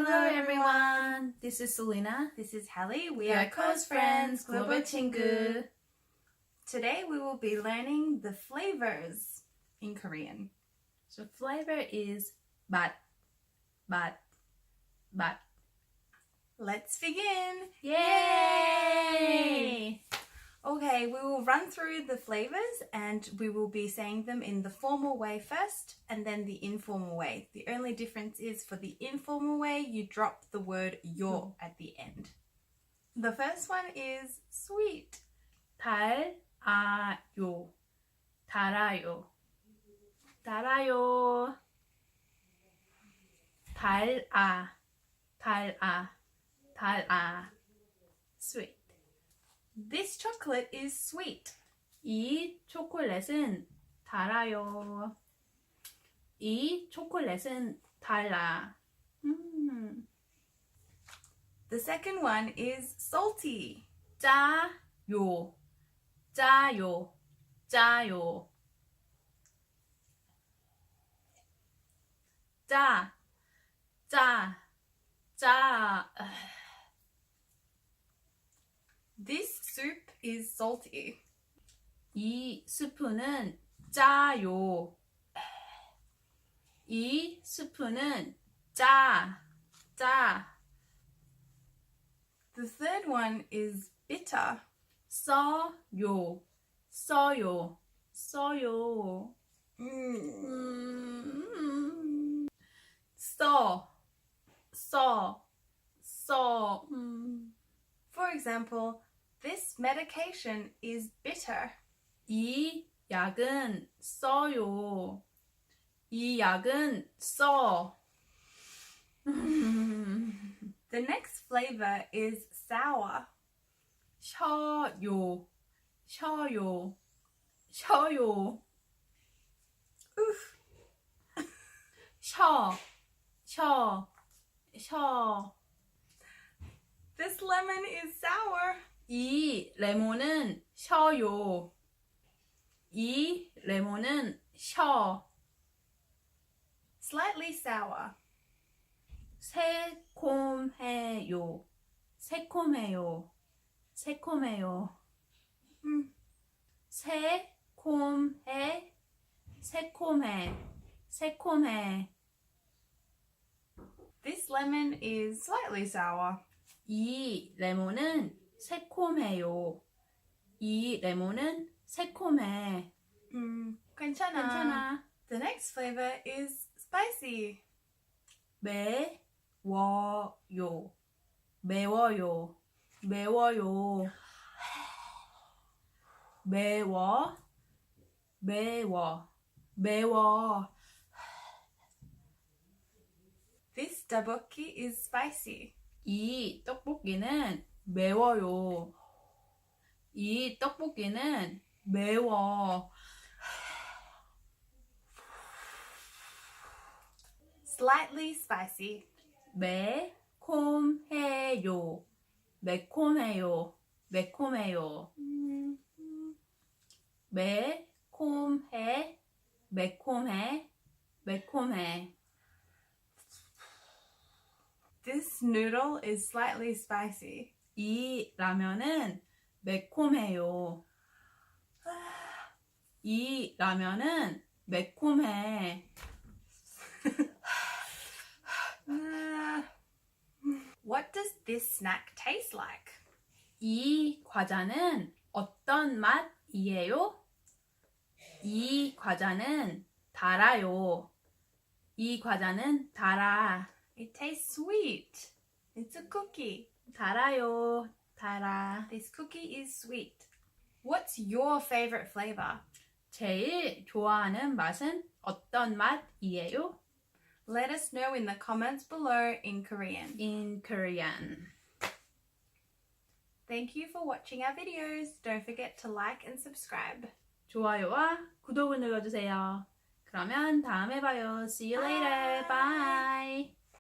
Hello everyone. This is Selena. This is Hallie. We are are close friends, global 친구. Today we will be learning the flavors in Korean. So flavor is 맛, 맛, 맛. Let's begin. Yay! Okay, we will run through the flavors and we will be saying them in the formal way first and then the informal way. The only difference is for the informal way, you drop the word yo at the end. The first one is sweet. 달아요, 달아요, 달아요. 달아, 달아, 달아. Sweet. This chocolate is sweet. 이 초콜릿은 달아요. 이 초콜릿은 달아. The second one is salty. 짜요, 짜요, 짜요. 짜, 짜, 짜. This soup is salty. 이 스프는 짜요. 이 스프는 짜, 짜. The third one is bitter. 써요, 써요, 써요. 써. For example, this medication is bitter. 이 약은 써요. 이 약은 써. The next flavor is sour. 쉬어요, 쉬어요, 쉬어요. Oof. 쉬어. This lemon is sour. 이 레몬은 쉬어요. 이 레몬은 쉬어. Slightly sour. 새콤해요. 새콤해요. 새콤해요. 새콤해. 새콤해. 새콤해. This lemon is slightly sour. 이 레몬은 새콤해요. 이 레몬은 새콤해. 괜찮아. 괜찮아. The next flavor is spicy. 매워요. 매워요. 매워요. 매워. 매워. 매워. This tteokbokki is spicy. 이 떡볶이는 매워요. 이 떡볶이는 매워. Slightly spicy. 매콤해요. 매콤해요. 매콤해요. 매콤해. 매콤해. 매콤해. This noodle is slightly spicy. 이 라면은 매콤해요. 이 라면은 매콤해. What does this snack taste like? 이 과자는 어떤 맛이에요? 이 과자는 달아요. 이 과자는 달아. It tastes sweet. It's a cookie. 달아요. 달아. This cookie is sweet. What's your favorite flavor? 제일 좋아하는 맛은 어떤 맛이에요? Let us know in the comments below in Korean. In Korean. Thank you for watching our videos. Don't forget to like and subscribe. 좋아요와 구독을 눌러주세요. 그러면 다음에 봐요. See you later. Bye.